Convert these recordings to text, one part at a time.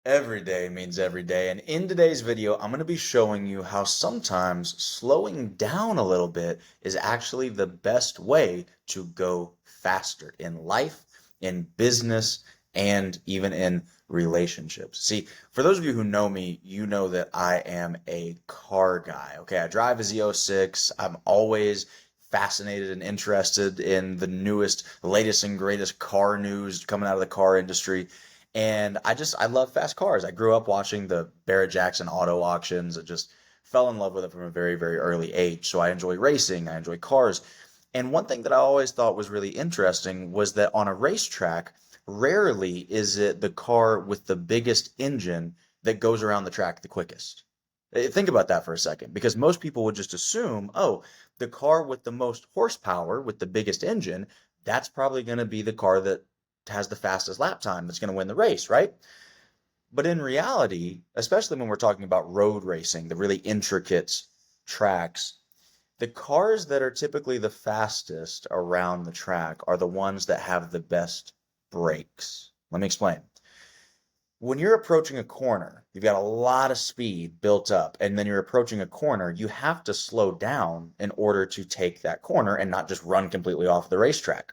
Every day means every day, and in today's video, I'm going to be showing you how sometimes slowing down a little bit is actually the best way to go faster in life, in business, and even in relationships. See, for those of you who know me, you know that I am a car guy. Okay, I drive a Z06. I'm always fascinated and interested in the newest, latest, and greatest car news coming out of the car industry. And I love fast cars. I grew up watching the Barrett Jackson auto auctions. I just fell in love with it from a very, very early age. So I enjoy racing, I enjoy cars. And one thing that I always thought was really interesting was that on a racetrack, rarely is it the car with the biggest engine that goes around the track the quickest. Think about that for a second, because most people would just assume, oh, the car with the most horsepower, with the biggest engine, that's probably going to be the car that has the fastest lap time that's going to win the race, right? But in reality, especially when we're talking about road racing, the really intricate tracks, the cars that are typically the fastest around the track are the ones that have the best brakes. Let me explain. When you're approaching a corner, you've got a lot of speed built up, and then you're approaching a corner, you have to slow down in order to take that corner and not just run completely off the racetrack.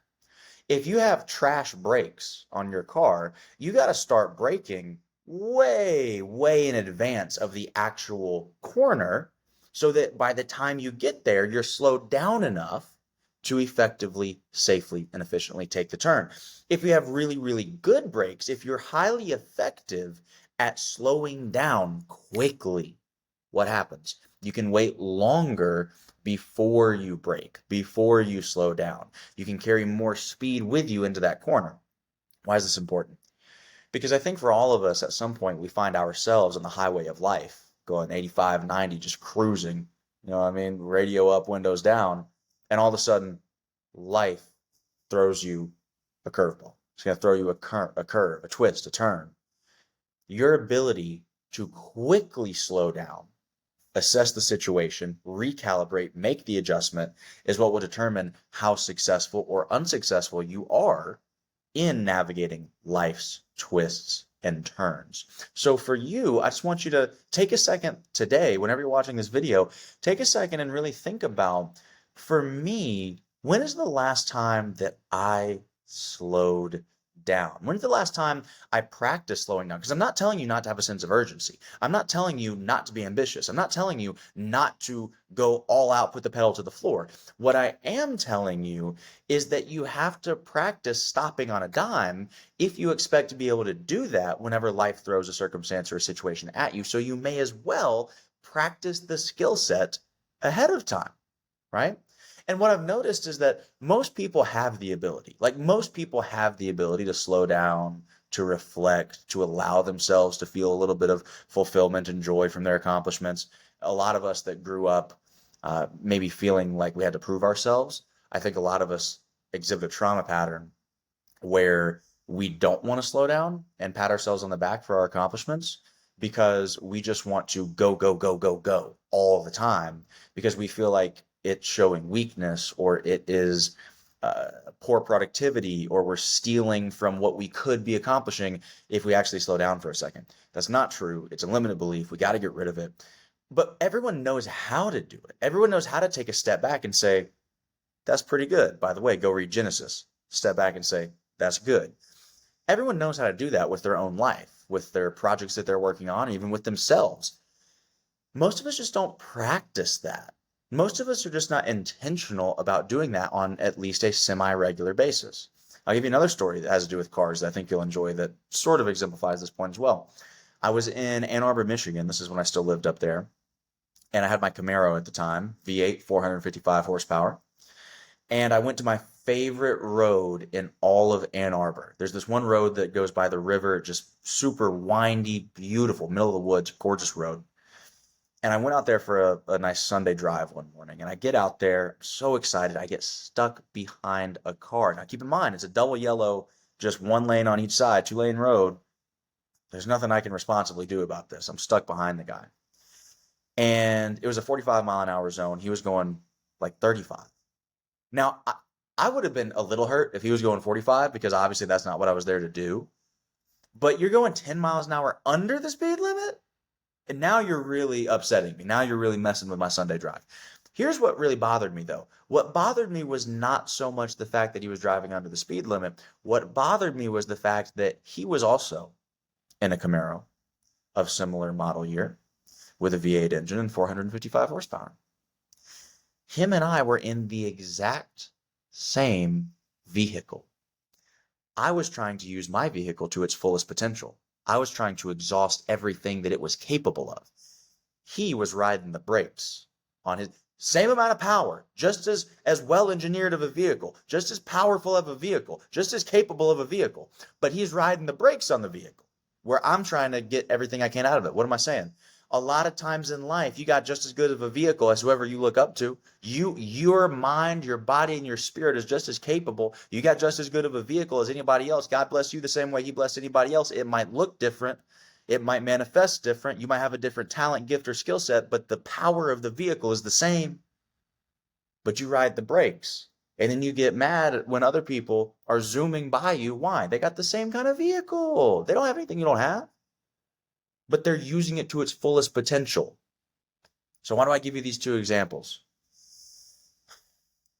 If you have trash brakes on your car, you got to start braking way, way in advance of the actual corner so that by the time you get there, you're slowed down enough to effectively, safely, and efficiently take the turn. If you have really, really good brakes, if you're highly effective at slowing down quickly, what happens? You can wait longer before you brake, before you slow down. You can carry more speed with you into that corner. Why is this important? Because I think for all of us, at some point, we find ourselves on the highway of life, going 85, 90, just cruising. You know what I mean? Radio up, windows down. And all of a sudden, life throws you a curveball. It's going to throw you a curve, a twist, a turn. Your ability to quickly slow down, assess the situation, recalibrate, make the adjustment is what will determine how successful or unsuccessful you are in navigating life's twists and turns. So for you, I just want you to take a second today, whenever you're watching this video, take a second and really think about, for me, when is the last time that I slowed down? When's the last time I practiced slowing down? Because I'm not telling you not to have a sense of urgency. I'm not telling you not to be ambitious. I'm not telling you not to go all out, put the pedal to the floor. What I am telling you is that you have to practice stopping on a dime if you expect to be able to do that whenever life throws a circumstance or a situation at you. So you may as well practice the skill set ahead of time, right? And what I've noticed is that most people have the ability, like most people have the ability to slow down, to reflect, to allow themselves to feel a little bit of fulfillment and joy from their accomplishments. A lot of us that grew up maybe feeling like we had to prove ourselves, I think a lot of us exhibit a trauma pattern where we don't want to slow down and pat ourselves on the back for our accomplishments because we just want to go, go, go, go, go all the time because we feel like it's showing weakness or it is poor productivity or we're stealing from what we could be accomplishing if we actually slow down for a second. That's not true. It's a limited belief. We got to get rid of it. But everyone knows how to do it. Everyone knows how to take a step back and say, that's pretty good. By the way, go read Genesis. Step back and say, that's good. Everyone knows how to do that with their own life, with their projects that they're working on, even with themselves. Most of us just don't practice that. Most of us are just not intentional about doing that on at least a semi-regular basis. I'll give you another story that has to do with cars that I think you'll enjoy that sort of exemplifies this point as well. I was in Ann Arbor, Michigan. This is when I still lived up there. And I had my Camaro at the time, V8, 455 horsepower. And I went to my favorite road in all of Ann Arbor. There's this one road that goes by the river, just super windy, beautiful, middle of the woods, gorgeous road. And I went out there for a nice Sunday drive one morning. And I get out there, so excited. I get stuck behind a car. Now, keep in mind, it's a double yellow, just one lane on each side, two-lane road. There's nothing I can responsibly do about this. I'm stuck behind the guy. And it was a 45 mile an hour zone. He was going like 35. Now, I would have been a little hurt if he was going 45 because obviously that's not what I was there to do. but you're going 10 miles an hour under the speed limit? And now you're really upsetting me. Now you're really messing with my Sunday drive. Here's what really bothered me though. What bothered me was not so much the fact that he was driving under the speed limit. What bothered me was the fact that he was also in a Camaro of similar model year with a V8 engine and 455 horsepower. Him and I were in the exact same vehicle. I was trying to use my vehicle to its fullest potential. I was trying to exhaust everything that it was capable of. He was riding the brakes on his same amount of power, just as well engineered of a vehicle, just as powerful of a vehicle, just as capable of a vehicle, but he's riding the brakes on the vehicle where I'm trying to get everything I can out of it. What am I saying? A lot of times in life, you got just as good of a vehicle as whoever you look up to. Your mind, your body, and your spirit is just as capable. You got just as good of a vehicle as anybody else. God bless you the same way he blessed anybody else. It might look different. It might manifest different. You might have a different talent, gift, or skill set, but the power of the vehicle is the same. But you ride the brakes. And then you get mad when other people are zooming by you. Why? They got the same kind of vehicle. They don't have anything you don't have, but they're using it to its fullest potential. So why do I give you these two examples?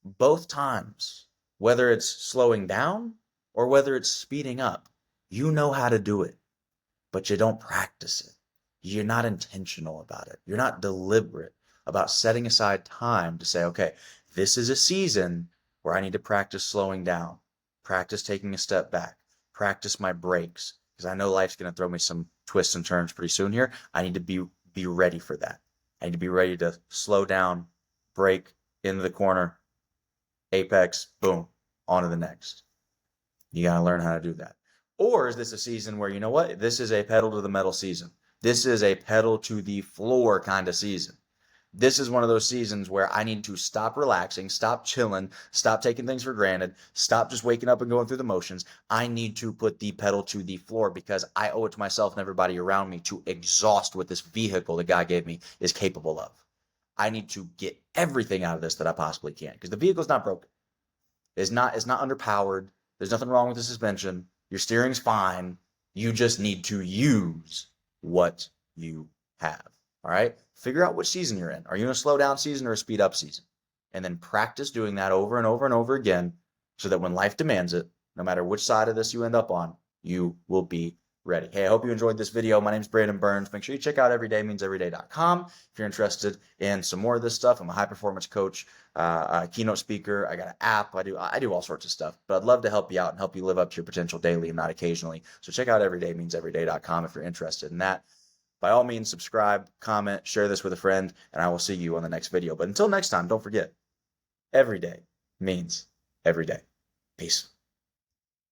Both times, whether it's slowing down or whether it's speeding up, you know how to do it, but you don't practice it. You're not intentional about it. You're not deliberate about setting aside time to say, okay, this is a season where I need to practice slowing down, practice taking a step back, practice my brakes, because I know life's going to throw me some twists and turns pretty soon here. I need to be ready for that. I need to be ready to slow down, brake, into the corner, apex, boom, on to the next. You got to learn how to do that. Or is this a season where, you know what, this is a pedal to the metal season. This is a pedal to the floor kind of season. This is one of those seasons where I need to stop relaxing, stop chilling, stop taking things for granted, stop just waking up and going through the motions. I need to put the pedal to the floor because I owe it to myself and everybody around me to exhaust what this vehicle that God gave me is capable of. I need to get everything out of this that I possibly can because the vehicle's not broken. It's not underpowered. There's nothing wrong with the suspension. Your steering's fine. You just need to use what you have. All right? Figure out which season you're in. Are you in a slow down season or a speed up season? And then practice doing that over and over and over again so that when life demands it, no matter which side of this you end up on, you will be ready. Hey, I hope you enjoyed this video. My name is Brandon Burns. Make sure you check out everydaymeanseveryday.com if you're interested in some more of this stuff. I'm a high performance coach, a keynote speaker. I got an app. I do all sorts of stuff, but I'd love to help you out and help you live up to your potential daily and not occasionally. So check out everydaymeanseveryday.com if you're interested in that. By all means, subscribe, comment, share this with a friend, and I will see you on the next video. But until next time, don't forget, every day means every day. Peace.